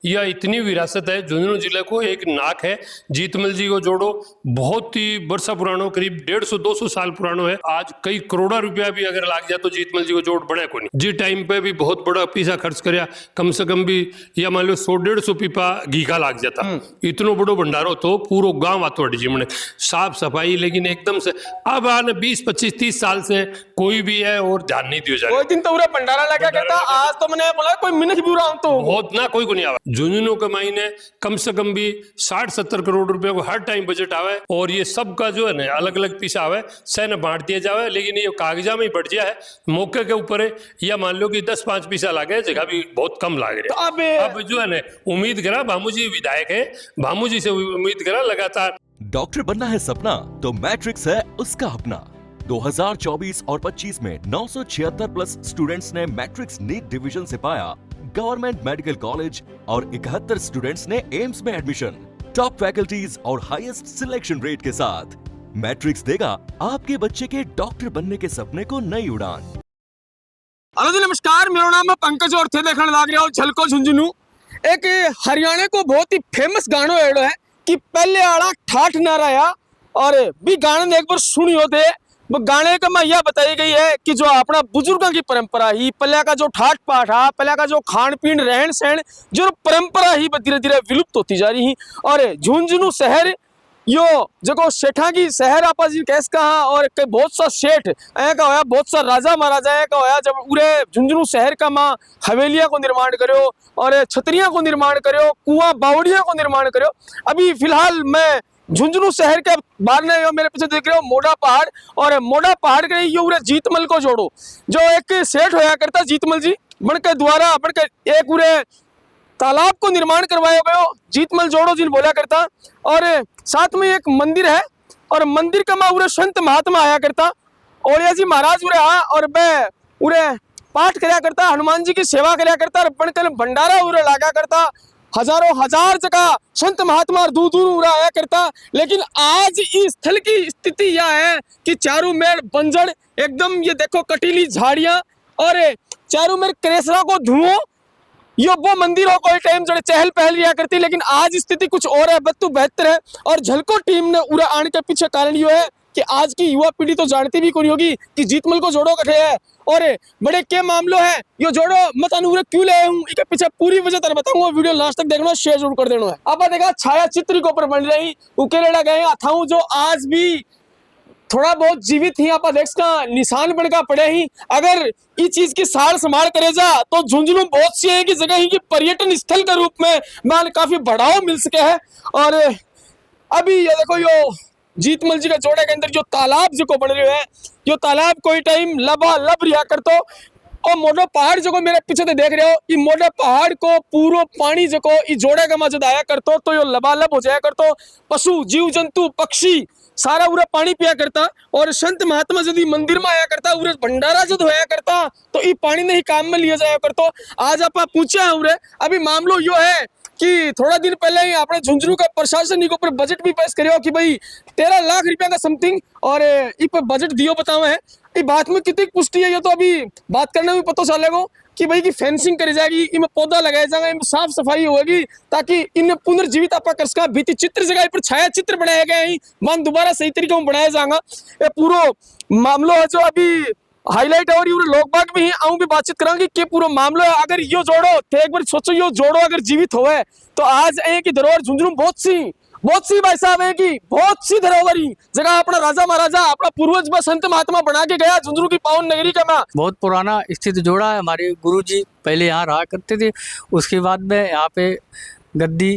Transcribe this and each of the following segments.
यह इतनी विरासत है। झुंझुनू जिले को एक नाक है। जीतमल जी को जोड़ो बहुत ही वर्षा पुरानो, करीब 150-200 साल पुरानो है। आज कई करोड़ा रुपया भी अगर लाग जाए तो जीतमल जी को जोड़ बने को नहीं। जी टाइम पे भी बहुत बड़ा पैसा खर्च करया, कम से कम भी या मान लो 100-150 पीपा घी का लाग जाता। इतनो बड़ो भंडारो तो पूरो गांव आतो जी में साफ सफाई, लेकिन एकदम से अब आने 20-25-30 साल से कोई भी है और ध्यान नहीं दिया जा रहा। कोई दिन तो पूरा भंडारा लगा कहता, आज तो मैंने बोला कोई मिनट भी रहा हूं तो बहुत ना कोई को नहीं आवा। झुंझुनू के महीने कम से कम भी 60-70 करोड़ रुपए को हर टाइम बजट आवे, और ये सब का जो है ना अलग अलग पैसा आवे, सह न बांट दिया जावे। लेकिन ये कागजा में ही बढ़ गया है, मौके के ऊपर है। या मान लो कि 10-5 पैसा लागे, जगह भी बहुत कम लाग रहे। तो अब जो है ना उम्मीद करा, भामू जी विधायक है, भामू जी से उम्मीद करा लगातार। डॉक्टर बनना है सपना तो मैट्रिक्स है उसका अपना। 2024 और 25 में 976 प्लस स्टूडेंट्स ने मैट्रिक्स नीट डिवीजन से पाया गवर्नमेंट मेडिकल कॉलेज, और 71 स्टूडेंट्स ने एम्स में एडमिशन। टॉप फैकल्टीज और हाईएस्ट सिलेक्शन रेट के साथ मैट्रिक्स देगा आपके बच्चे के डॉक्टर बनने के सपने को नई उड़ान। हेलो जी नमस्कार, मेरा नाम है पंकज और थे देखने लग रहा हूँ झलको झुंझुनू। एक हरियाणा को बहुत ही फेमस गानो एड़ो है कि पहले आड़ा ठाठ ना रहा, और भी गाने एक बार सुनियो थे। वो गाने का में यह बताई गई है कि जो अपना बुजुर्गों की परंपरा ही, पहले का जो ठाठ पाठ है, पहले का जो खान पीन रहन सहन, जो परंपरा ही धीरे धीरे विलुप्त होती जा रही। और झुंझुनू शहर यो जो सेठा की शहर आपा जी कैस कहा, और बहुत सा सेठ का होया, बहुत सा राजा महाराजा का होया, जब पूरे झुंझुनू शहर का माँ हवेलियां को निर्माण करो और छतरियां को निर्माण करो, कुआं बावड़ियां को निर्माण करो। अभी फिलहाल मैं झुंझुनू शहर के बाहर ने मेरे पीछे देख रहे हो मोड़ा पहाड़, और मोड़ा पहाड़ के ये पूरे जीतमल को जोड़ो, जो एक सेठ होया करता जीतमल जी बनके द्वारा बनके एक पूरे तालाब को निर्माण करवाया गया, जीतमल जोड़ो जिन बोला करता। और साथ में एक मंदिर है, और मंदिर का माँ पूरे संत महात्मा आया करता, ओलिया जी महाराज उरे आ, और मैं उरे पाठ करया करता, हनुमान जी की सेवा करया करता, और बनकर भंडारा उरे लागा करता। हजारों हजार जगह संत महात्मा दूर दूर उड़ा आया करता। लेकिन आज इस स्थल की स्थिति यह है कि चारों मेर बंजर, एकदम ये देखो कटीली झाड़ियां, और चारों मेर क्रेसरा को धुओं। यो वो मंदिर हो कोई टाइम जो चहल पहल रिया करती, लेकिन आज स्थिति कुछ और है, बत्तू बेहतर है। और झलको टीम ने उड़ा आने के पीछे कारण यो है कि आज की युवा पीढ़ी तो जानती भी कौन होगी कि जीतमल को जोड़ो कठे है, और बड़े क्या मामलो है यो जोड़ो मत अनुरे क्यों ले हूं, इसके पीछे पूरी वजह तर बताऊंगा। वीडियो लास्ट तक देखना, शेयर जरूर कर देना है। अब देखा छाया चित्र के ऊपर बन रही उकेरेड़ा गए अथाऊ, जो आज भी थोड़ा बहुत जीवित ही आप देख का निशान बनका पड़े ही। अगर इस चीज की सार संभाल करे जा तो झुंझुनू बहुत सी है कि जगह ही कि पर्यटन स्थल के रूप में मान काफी बढ़ावा मिल सके है। और अभी ये देखो यो जीतमल जी का जोड़े के अंदर जो तालाब जो को बन रहे है, यो तालाब कोई टाइम लबालब रिया कर तो, और मोटा पहाड़ जो को मेरे पीछे से देख रहे हो, ये मोटा पहाड़ को पूरा पानी जो को ये जोड़े का मजद आया करतो, तो यो लबालब हो जाया करतो। पशु जीव जंतु पक्षी सारा उरे पानी पिया करता, और संत महात्मा यदि मंदिर में आया करता, उरे भंडारा जब होया करता तो ये पानी ने ही काम में लिया जाया करतो। आज आप पूछा उरे, अभी मामलो यो है कि थोड़ा दिन पहले ही आपने झुंझुनू का प्रशासन के ऊपर बजट भी पेश करो कि भाई 13 लाख रुपया का समथिंग, और इस पर बजट दियो बताओ है। ये बात में कितनी पुष्टि है ये तो अभी बात करने में पता चलेगा कि भाई की फेंसिंग करी जाएगी, इनमें पौधा लगाया जाएगा, इनमें साफ सफाई होगी, ताकि इन्हें पुनर्जीवित आपका कर सका। भित्ति चित्र जगह पर छाया चित्र बनाया गया है, मान दोबारा सही तरीके में बनाया जाएगा। ये पूरा मामलो है जो अभी हाईलाइट है, और ये लोग बाग भी आऊं भी बातचीत करांगे कि पूरा मामलो है। अगर यो जोड़ो तो एक बार सोचो, यो जोड़ो अगर जीवित होवे तो आज एक धरोहर झुंझुनू बहुत सी भाई साहब है कि बहुत सी धरोहरी जगह अपना राजा महाराजा अपना पूर्वज व संत महात्मा बना के गया झुंझुनू की पावन नगरी का मां। बहुत पुराना स्थित जोड़ा है। हमारे गुरुजी पहले यहाँ रहा करते थे, उसके बाद में यहाँ पे गद्दी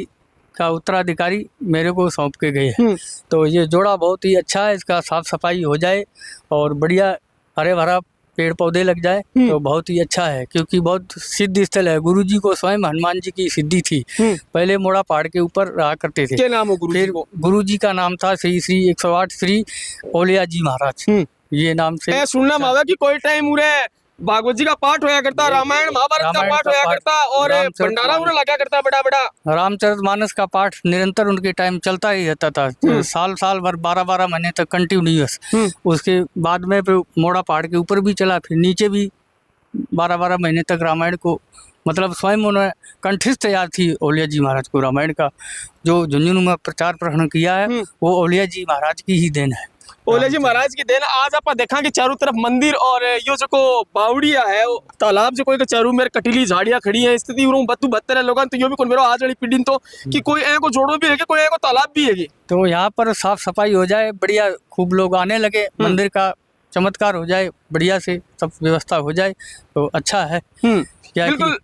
का उत्तराधिकारी मेरे को सौंप के गए। तो ये जोड़ा बहुत ही अच्छा है, इसका साफ सफाई हो जाए और बढ़िया हरे भरा पेड़ पौधे लग जाए तो बहुत ही अच्छा है, क्योंकि बहुत सिद्ध स्थल है। गुरुजी को स्वयं हनुमान जी की सिद्धि थी। पहले मोड़ा पहाड़ के ऊपर रहा करते थे। क्या नाम है गुरुजी को? गुरुजी का नाम था श्री 108 श्री ओलिया जी महाराज, ये नाम से सुनना मावा कि कोई टाइम उरे भागवत जी का पाठ होया करता, रामायण महाभारत का पाठ होया करता, और भंडारा उन्हें लगा करता बड़ा बड़ा। रामचरितमानस का पाठ निरंतर उनके टाइम चलता ही रहता था, साल भर 12 महीने तक कंटिन्यूअस। उसके बाद में मोड़ा पहाड़ के ऊपर भी चला, फिर नीचे भी 12 महीने तक रामायण को मतलब स्वयं उन्होंने कंठस्थ तैयार थी ओलिया जी महाराज को। रामायण का जो झुंझुनू में प्रचार प्रहरण किया है वो ओलिया जी महाराज की ही देन है। ओलिया जी महाराज की देन। आज आप देखा कि चारों तरफ मंदिर और यो जो को बावड़िया है तालाब जो कोई के चारों मेरे कटीली झाड़ियां खड़ी है स्थिति बत्तू बहत्तर है लोगों तो यो भी कोई मेरो आज वाली पीढ़ी तो कि कोई को जोड़ो भी है कोई को तालाब भी है तो यहाँ पर साफ सफाई हो जाए बढ़िया, खूब लोग आने लगे, मंदिर का चमत्कार हो जाए, बढ़िया से सब व्यवस्था हो जाए तो अच्छा है। क्या है बिल्कुल।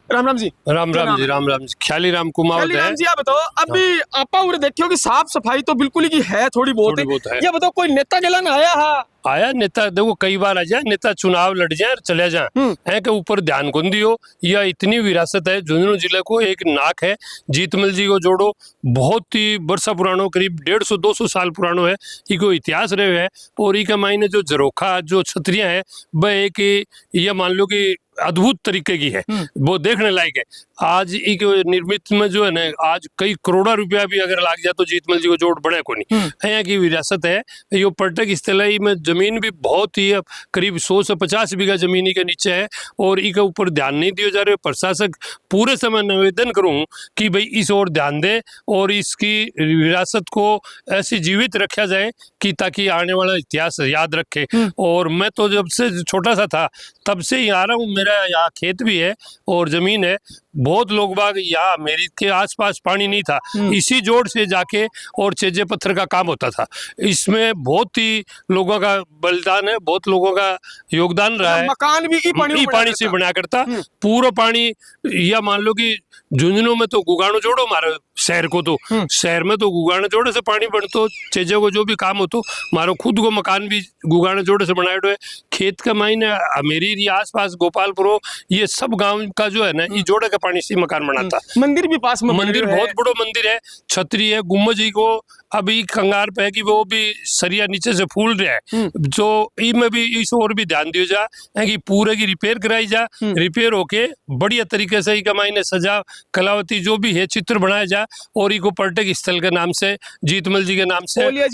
राम राम जी। राम राम जी, राम राम जी। ख्याली राम कुमावत है। राम जी आप बताओ अभी आपा उरे देखियो कि साफ सफाई तो बिल्कुल ही की है थोड़ी बहुत है। ये बताओ कोई नेता गलन आया नेता देखो कई बार आ जाए नेता चुनाव लड़ जाए और चले जाए है के ऊपर ध्यान कौन दियो। यह इतनी विरासत है झुंझुनू जिले को एक नाक है। जीतमल जी को जोड़ो बहुत ही वर्षा पुरानो करीब 150-200 साल पुरानो है। इको इतिहास रहे है और इका मायने जो झरोखा जो छतरियां है वह एक यह मान लो कि अद्भुत तरीके की है, वो देखने लायक है। आज एक निर्मित में जो है ना आज कई करोड़ा रुपया भी अगर लाग जाए तो जीतमल जी को जोड़ बने को नहीं। यहाँ की विरासत है। यो पर्यटक स्थल में जमीन भी बहुत ही करीब 100 से 50 बीघा जमीनी के नीचे है और इसके ऊपर ध्यान नहीं दिया जा रहा। प्रशासक पूरे समय निवेदन करूं कि भाई इस ओर ध्यान दे और इसकी विरासत को ऐसी जीवित रखा जाए कि ताकि आने वाला इतिहास याद रखे। और मैं तो जब से छोटा सा था तब से ही आ रहा हूँ। मेरा यहाँ खेत भी है और जमीन है। बहुत लोग बाग यहाँ मेरी के आसपास पानी नहीं था, इसी जोड़ से जाके और चेजे पत्थर का काम होता था। इसमें बहुत ही लोगों का बलिदान है, बहुत लोगों का योगदान रहा है। मकान भी पानी से बनाया करता पूरा पानी। या मान लो कि झुंझुनू में तो गुगाणो जोड़ो मारो शहर को तो शहर में तो गुगाणो जोड़े से पानी बढ़तो चेजे को जो भी काम हो तो मारो खुद को मकान भी गुगाणो जोड़े से बनाए है। खेत का मायने मेरी आसपास गोपालपुर ये सब गांव का जो है ना ये जोड़े का पानी से मकान बनाता। मंदिर भी पास में मंदिर बहुत बड़ो मंदिर है, छतरी है, गुम्बद जी को अभी कंगार पे है कि वो भी सरिया नीचे से फूल रहा है। जो में भी इस और भी ध्यान दिया जा कि पूरे की रिपेयर कराई जा, रिपेयर होके बढ़िया तरीके से मायने सजा कलावती जो भी है चित्र बनाया जा और इको पर्यटक स्थल के नाम से जीतमल जी के नाम से ओलिया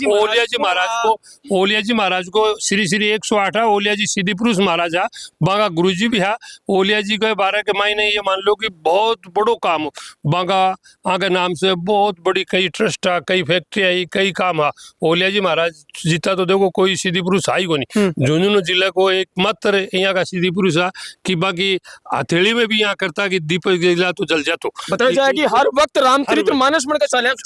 जी महाराज को श्री श्री 108 ओलिया जी सिद्धि पुरुष महाराजा बागा गुरु जी भी है। ओलिया जी के बारे के मायने ये मान लो कि बहुत बड़ो काम बागा आगे नाम से बहुत बड़ी कई ट्रस्ट है, कई फैक्ट्री आई, कई काम है। ओलिया जी महाराज जीता तो देखो कोई सिद्धि पुरुष आई को नहीं। झुंझुनू जिले को एकमात्र यहाँ का सिद्धि पुरुष है कि बाकी हथेली में भी यहाँ करता कि दीपक जला तो जल जातो। बताया जाए कि हर वक्त रामचरित्र मानस में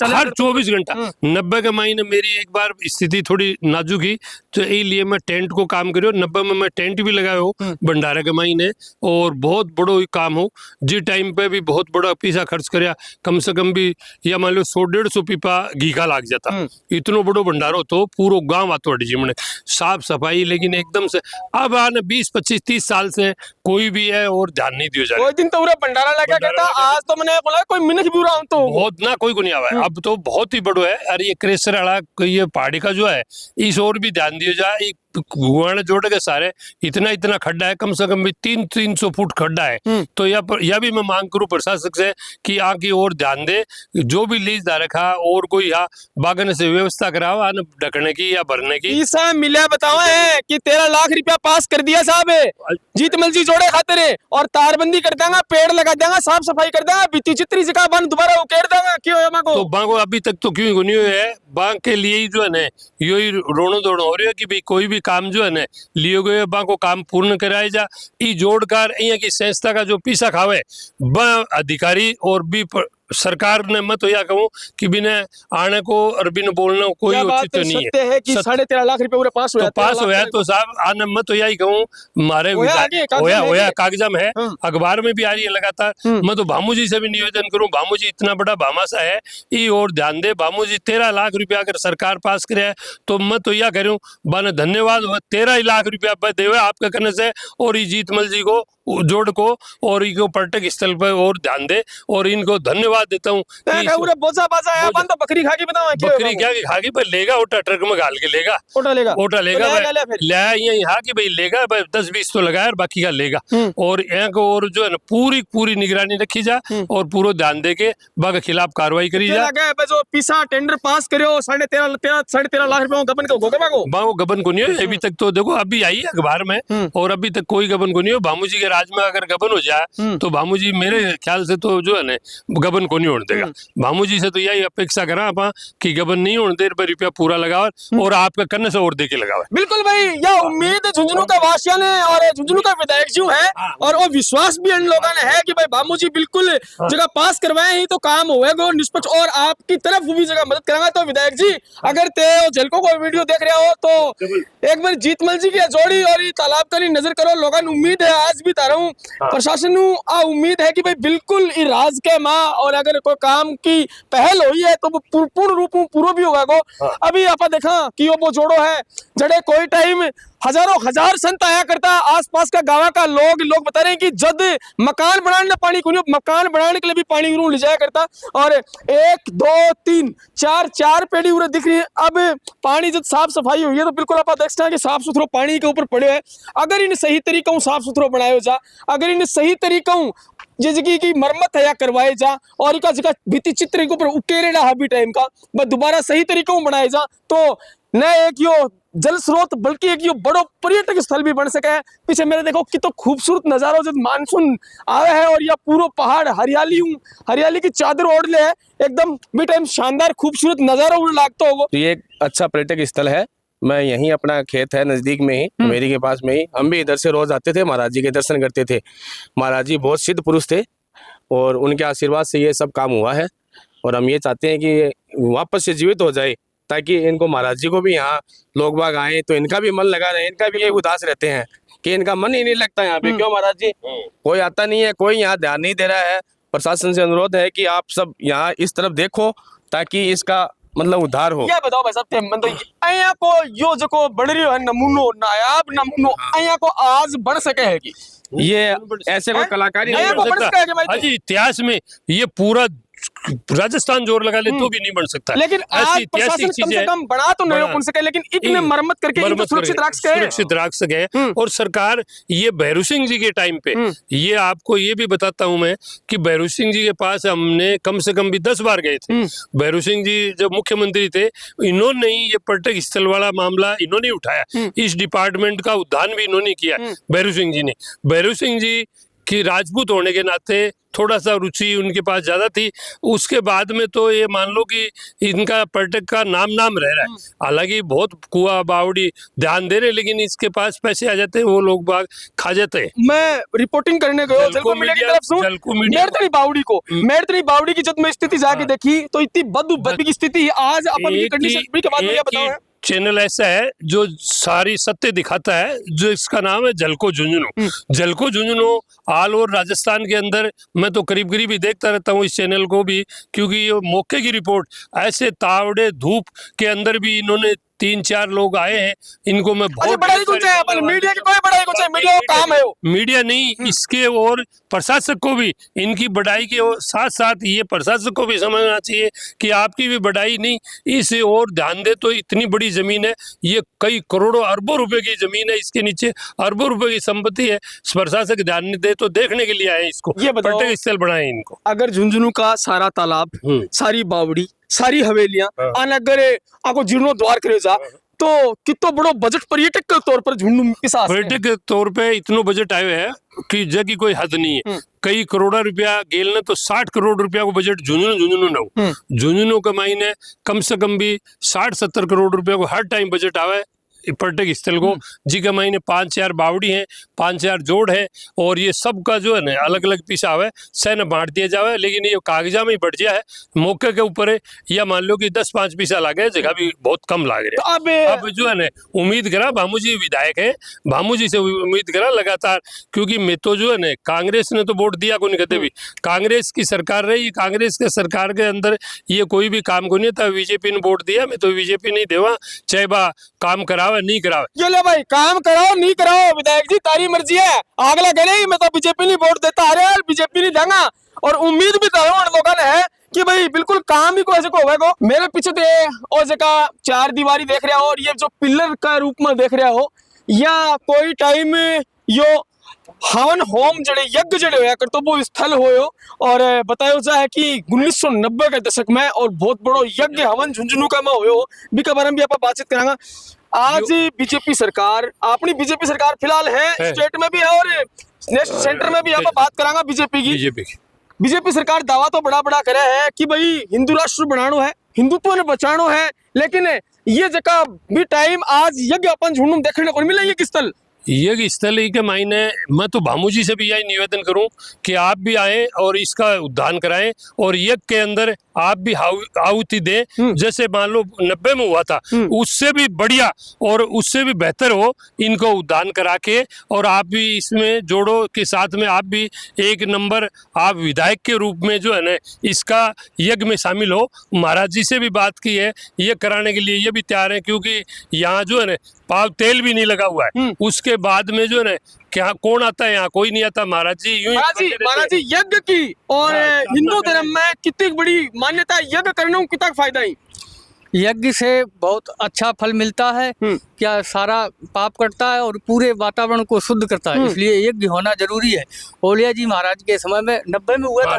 हर 24 घंटा 90 के महीने मेरी एक बार स्थिति थोड़ी नाजुक ही तो इसलिए मैं टेंट को काम करो 90 में मैं टेंट भी लगाया हो भंडारे के महीने और बहुत बड़ो काम हो। जी टाइम पे भी बहुत बड़ा पैसा खर्च करया कम से कम भी या मान लो 100-150 पीपा घी का लाग जाता। इतनो बड़ो भंडारो तो पूरा गांव आतो अड़ी जी साफ सफाई लेकिन एकदम से अब आने 20-25-30 साल से कोई भी है और ध्यान नहीं दिया जा रहा। दिन तो पूरा भंडारा लगा कहता आज तो मैंने बोला कोई मिनट भी रहा तो बहुत ना कोई को नहीं आवा है। अब तो बहुत ही बड़ो है। अरे ये क्रेशर वाला ये पहाड़ी का जो है इस और भी ध्यान दिया जाए। गुगाने जोड़े के सारे इतना खड्डा है कम से कम भी 300 फुट खड्डा है। तो यह भी मैं मांग करूं प्रशासक से कि आगे और ध्यान दे जो भी लीज रखा और कोई यहाँ बागन से व्यवस्था कराओ आने ढकने की या भरने की। ईसा मिला बताओ है कि 13 लाख रुपया पास कर दिया साहब जीतमल जी जोड़े खातिर और तारबंदी कर देंगे, पेड़ लगा देंगे, साफ सफाई कर देंगे, बीती चित्री जगह बन दोबारा उकेड़ देंगे। क्यों है मांगो? तो बांगो अभी तक तो क्यों नहीं हुए है। बांग के लिए ही जो है ना यो ही रोनो दोड़ो हो रही है कि भाई कोई भी काम जो है ना लियो गए बांको काम पूर्ण कराया जा। ई जोड़कर यहाँ की संस्था का जो पीसा खावे ब अधिकारी और भी सरकार ने मत तो यह कहूँ कि बिना आने को और बिना बोलने कोई उचित तो नहीं है कि 13.5 लाख रुपए पूरे पास तो पास हुआ तो साहब आने मत तो यही कहूँ हमारे होया कागजा में है अखबार में भी आ रही है लगातार। मैं तो भामू जी से भी निवेदन करूँ भामू जी इतना बड़ा भामाशा है ये और ध्यान दे। भामू जी 13 लाख रुपया अगर सरकार पास करे तो मैं तो यह करूँ बाने धन्यवाद 13 लाख रुपया देवे आपके करने से और जीतमल जी को जोड़ को और इनको पर्यटक स्थल पर और ध्यान दे और इनको धन्यवाद देता हूँ। बकरी खा के बताओ बकरी क्या खागी भाई लेगा ओटा ट्रक में घाल के लेगा ओटा लेगा यहाँ की भाई लेगा 10-20 तो लगाया और बाकी का लेगा। और यहाँ को और जो है ना पूरी निगरानी रखी जा और पूरा ध्यान दे के बाग खिलाफ कार्रवाई करी जा। जो पिसा टेंडर पास करो 13.5 लाख रुपए गबन को गबन को नहीं है अभी तक। तो देखो अभी आई है अखबार में और अभी तक कोई गबन को नहीं है। भामू जी के राज में अगर गबन हो जाए तो भामू जी मेरे ख्याल से तो जो है ना गबन को नहीं होने देगा। भामू जी से तो यही अपेक्षा करा आप कि गबन नहीं होने दे, रुपया पूरा लगाओ और आपका करने से और दे के लगाओ। बिल्कुल भाई, यह उम्मीद झुंझुनू का वासिया ने और झुंझुनू का विधायक जी है और वो विश्वास भी इन लोगों ने है कि भाई भामू जी बिल्कुल जगह पास करवाए ही तो काम होएगा निष्पक्ष और आपकी तरफ भी जगह मदद कराएंगे। तो विधायक जी अगर ते झलकों को वीडियो देख रहे हो तो एक बार जीतमल जी की जोड़ी और ये तालाब का नजर करो। लोगों ने उम्मीद है, आज भी तारा हूं प्रशासन आ उम्मीद है कि भाई बिल्कुल ये राज के माँ और अगर कोई काम की पहल हुई है तो वो पूर्ण रूप में पूरा भी होगा। अभी आप देखा कि वो जोड़ो है जड़े कोई टाइम हजारों हजार संत आया करता, आसपास का गांव का लोग बता रहे हैं कि जब मकान बनाने पानी को मकान बनाने के लिए भी पानी उरू ले जाया करता और 1 2 3 4 पेड़ी उरे दिख रही है। अब पानी जब साफ सफाई हुई है तो बिल्कुल आप देख सकते हैं कि साफ सुथरा पानी के ऊपर पड़े है। अगर इन्हें सही तरीका साफ सुथरा बनाया जा, अगर इन्हें सही तरीका जिसकी की मरम्मत है करवाए जा और इनका जगह भित्ति चित्र के ऊपर उकेरेड़ा हबी टाइम का बस दोबारा सही तरीकों बनाए जा तो न एक यो जल स्रोत बल्कि एक यो बड़ो पर्यटक स्थल भी बन सके। पीछे मेरे देखो कि तो खूबसूरत नजारा जब मानसून आया है और यह पूरा पहाड़ हरियाली की चादर ओढ़ ले है एकदम भी टाइम शानदार खूबसूरत नजारा लागता होगा। तो ये एक अच्छा पर्यटक स्थल है। मैं यहीं अपना खेत है नजदीक में ही मेरी के पास में ही, हम भी इधर से रोज आते थे, महाराज जी के दर्शन करते थे। महाराज जी बहुत सिद्ध पुरुष थे और उनके आशीर्वाद से ये सब काम हुआ है और हम ये चाहते हैं कि वापस से जीवित हो जाए ताकि इनको महाराज जी को भी यहाँ लोग बाग आए तो इनका भी मन लगा रहे। इनका भी ये उदास रहते हैं कि इनका मन ही नहीं लगता यहाँ पे। क्यों महाराज जी? कोई आता नहीं है, कोई यहाँ ध्यान नहीं दे रहा है। प्रशासन से अनुरोध है कि आप सब यहाँ इस तरफ देखो ताकि इसका मतलब उद्धार हो। क्या बताओ भाई साहब, मतलब अया को यो जो बढ़ रही है नमूनो नायाब नमूनो अया को आज बढ़ सके है कि ये ऐसे कोई कलाकारी नहीं को बन बढ़ सकता। सके है कि भाई अजी इतिहास में ये पूरा राजस्थान जोर लगा ले तो भी नहीं बन सकता। लेकिन आज प्रशासन कम से कम बना तो नहीं बन सके लेकिन इतने मरम्मत करके इनको सुरक्षित रख सके। और सरकार ये भैरू सिंह जी के टाइम पे ये आपको ये भी बताता हूं मैं कि भैरू सिंह जी के पास हमने कम से कम भी 10 बार गए थे। भैरू सिंह जी जब मुख्यमंत्री थे इन्होंने ही ये पर्यटक स्थल वाला मामला इन्होंने उठाया, इस डिपार्टमेंट का उद्यान भी इन्होंने किया भैरू सिंह जी ने। भैरू सिंह जी कि राजपूत होने के नाते थोड़ा सा रुचि उनके पास ज्यादा थी। उसके बाद में तो ये मान लो कि इनका पर्यटक का नाम रह रहा है। हालांकि बहुत कुआ बावड़ी ध्यान दे रहे लेकिन इसके पास पैसे आ जाते हैं, वो लोग बाग खा जाते हैं। मैं रिपोर्टिंग करने गया जलको मीडिया की तरफ से मेरतनी बावड़ी की जब मैं स्थिति जाके देखी तो इतनी बदबू की स्थिति आज अपन की कंडीशन के बाद में बताओ चैनल ऐसा है जो सारी सत्य दिखाता है जो इसका नाम है झलको झुंझुनू। झलको झुंझुनू ऑल ओवर राजस्थान के अंदर मैं तो करीब ही देखता रहता हूँ इस चैनल को भी, क्योंकि ये मौके की रिपोर्ट ऐसे तावड़े धूप के अंदर भी इन्होंने 3-4 लोग आए हैं। इनको मैं बहुत बड़ाई को चाहे अपन मीडिया की कोई बड़ाई को चाहे मीडिया का काम है वो मीडिया नहीं इसके और प्रशासक को भी इनकी बढ़ाई के साथ साथ ये प्रशासक को भी समझना चाहिए कि आपकी भी बढ़ाई नहीं इसे और ध्यान दे। तो इतनी बड़ी जमीन है, ये कई करोड़ों अरबों रुपए की जमीन है, इसके नीचे अरबों रुपए की संपत्ति है। प्रशासक ध्यान नहीं दे तो देखने के लिए आए इसको, ये पर्यटक स्थल बनाए इनको। अगर झुंझुनू का सारा तालाब सारी बावड़ी सारी हवेलियां अगर आपको जीर्णोद्वार करे जा तो कितो बड़ो बजट पर्यटक के तौर पर झुंझुनू पिसा पर्यटक के तौर पे इतनो बजट आयो है कि जगह की कोई हद नहीं है। कई करोड़ा रुपया गेल ने तो 60 करोड़ रुपया को बजट झुंझुनू न झुंझुनू कमाई ने कम से कम भी 60-70 करोड़ रुपया को हर टाइम बजट आवे पर्यटक स्थल को। जी का महीने 5-4 बावड़ी है, 5-4 जोड़ है और ये सब का जो है ना अलग अलग पीसा हुआ है सैन बांट दिया जावे। लेकिन ये कागजा में ही बढ़ गया है, मौके के ऊपर है। या मान लो कि 10-5 पीसा लागे, जगह भी बहुत कम लाग रहे। अब जो है ना उम्मीद करा भामू जी विधायक है, भामू जी से उम्मीद करा लगातार, क्योंकि मैं तो जो है ना कांग्रेस ने तो वोट दिया को नहीं कहते भी, कांग्रेस की सरकार रही, कांग्रेस के सरकार के अंदर ये कोई भी काम को नहीं था। बीजेपी ने वोट दिया, मैं तो बीजेपी नहीं देवा, चाहे बा काम करावे नहीं करावे। ये ले भाई काम कराओ नहीं कराओ विधायक जी तारी मर्जी है, अगला कह रही मैं तो बीजेपी नहीं वोट देता, अरे यार बीजेपी नहीं देगा। और उम्मीद भी लोगों ने है कि भाई बिल्कुल काम ही को ऐसे को होगा। मेरे पीछे तो और जगह 4 दीवारी देख रहे हो और ये जो पिलर का रूप में देख रहे हो या कोई टाइम यो हवन होम जड़े यज्ञ जड़े होया कर तो वो स्थल होयो। और बतायो जाए कि 1990 के दशक में और बहुत बड़ो यज्ञ हवन झुंझुनू का में होयो बिका बारे में भी आप बातचीत करांगा। आज बीजेपी सरकार अपनी बीजेपी सरकार फिलहाल है स्टेट में भी है और नेक्स्ट सेंटर में भी यहाँ पर बात करांगा बीजेपी की। बीजेपी बीजेपी सरकार दावा तो बड़ा बड़ा करे है कि भाई हिंदू राष्ट्र बनानो है, हिंदुत्व ने बचानो है, लेकिन ये जगह भी टाइम आज यज्ञ अपन झुंडूम देखने को नहीं मिला। ये किस स्थल यज्ञ स्थल ही के मायने मैं तो भामू जी से भी यही निवेदन करूं कि आप भी आए और इसका उद्यान कराएं और यज्ञ के अंदर आप भी आहुति दें। जैसे मान लो 90 में हुआ था, उससे भी बढ़िया और उससे भी बेहतर हो, इनको उद्यान करा के और आप भी इसमें जोड़ो के साथ में आप भी एक नंबर आप विधायक के रूप में जो है ना इसका यज्ञ में शामिल हो। महाराज जी से भी बात की है, ये कराने के लिए ये भी तैयार है, क्योंकि यहाँ जो है ना पाव तेल भी नहीं लगा हुआ है। उसके बाद में जो है ना क्या कौन आता है, यहाँ कोई नहीं आता। महाराज जी यूं महाराज जी यज्ञ की और हिंदू धर्म में कितनी बड़ी मान्यता है, यज्ञ करने में कितना फायदा है। यज्ञ से बहुत अच्छा फल मिलता है, क्या सारा पाप कटता है और पूरे वातावरण को शुद्ध करता है, इसलिए यज्ञ होना जरूरी है। ओलिया जी महाराज के समय में 90 में हुआ था,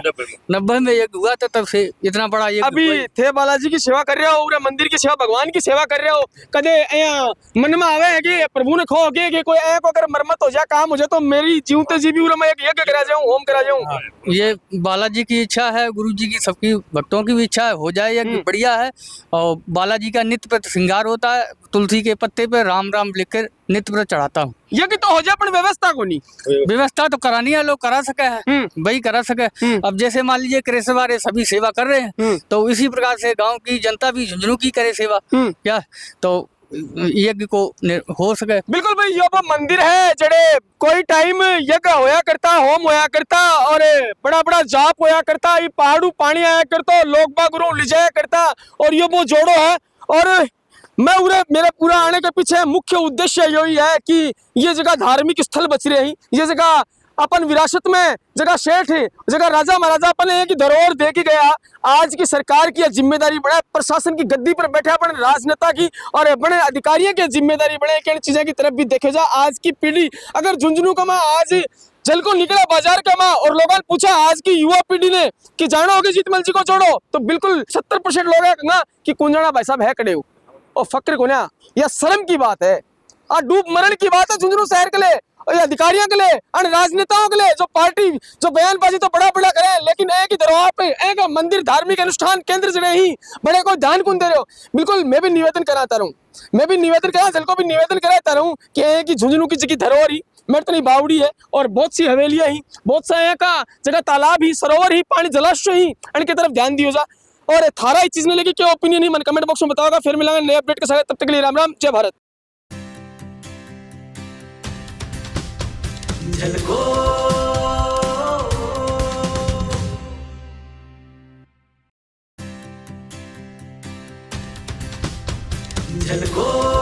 90 में यज्ञ हुआ था, तब से इतना बड़ा यज्ञ। अभी थे बालाजी की सेवा कर रहे हो, पूरे मंदिर की सेवा, भगवान की सेवा कर रहे हो, कदे मन में आवे है कि प्रभु ने खो गए कि कोई को अगर मरम्मत हो जाए, काम हो जाए, तो मेरी जीवते जी भी मैं एक यज्ञ करा जाऊं, होम करा जाऊं। ये बालाजी की इच्छा है, गुरु जी की, सबकी भक्तों की भी इच्छा है, हो जाए यज्ञ बढ़िया है। और बालाजी का नित्य प्रति श्रृंगार होता है, तुलसी के पत्ते पे राम राम लिखकर नित्य प्रति चढ़ाता हूँ। यज्ञ तो हो जाए, पर व्यवस्था को नहीं, व्यवस्था तो करानी है, लोग करा सके हैं, वही करा सके। अब जैसे मान लीजिए कृष्ण वाले सभी सेवा कर रहे हैं, तो इसी प्रकार से गांव की जनता भी झुंझुनू की करे सेवा, क्या तो यज्ञ को हो सके। बिल्कुल भाई, यो मंदिर है जड़े कोई टाइम यज्ञ होया करता, होम होया करता और बड़ा बड़ा जाप होया करता, ये पहाड़ू पानी आया करता, लोग बागुरों ले जाया करता, और ये वो जोड़ो है। और मैं मेरे पूरा आने के पीछे मुख्य उद्देश्य यही है कि ये जगह धार्मिक स्थल बच रही, ये जगह अपन विरासत में जगह सेठ है, जगह राजा महाराजा अपन एक धरोहर दे के गया। आज की सरकार की जिम्मेदारी बने, प्रशासन की गद्दी पर बैठे अपन राजनेता की और बड़े अधिकारियों की जिम्मेदारी बने कि इन चीजें की तरफ भी देखे जा। आज की पीढ़ी अगर झुंझुनू का माँ आज जल को निकला बाजार का माँ और लोगों ने पूछा आज की युवा पीढ़ी ने कि जानो होगे जीतमल जी को जोड़ो, तो बिल्कुल 70% लोग है ना कि कुंजाना भाई साहब है खड़े हो, और फक्र को ना यह शर्म की बात है और डूब मरण की बात है झुंझुनू शहर के लिए और अधिकारियों के लिए और राजनेताओं के लिए, जो पार्टी जो बयानबाजी तो बड़ा बड़ा करे, लेकिन एक ही धरोहर पे एक मंदिर धार्मिक अनुष्ठान केंद्र से नहीं बड़े को ध्यान कौन दे रहे हो। बिल्कुल मैं भी निवेदन कराता रहूं, मैं भी निवेदन करा, जल को भी निवेदन कराता रहूं कि एक ही झुंझुनू की जगह धरोहर ही मेरतनी बावड़ी है और बहुत सी हवेलियां ही, बहुत सा यहाँ का जगह तालाब ही, सरोवर ही, पानी जलाशय ही, इनकी तरफ ध्यान दियो जा। और थारा इस चीज ने लेके क्या ओपिनियन ही मन कमेंट बॉक्स में बताओगा। फिर मिलेंगे नए अपडेट के साथ, तब तक के लिए राम राम, जय भारत। झलको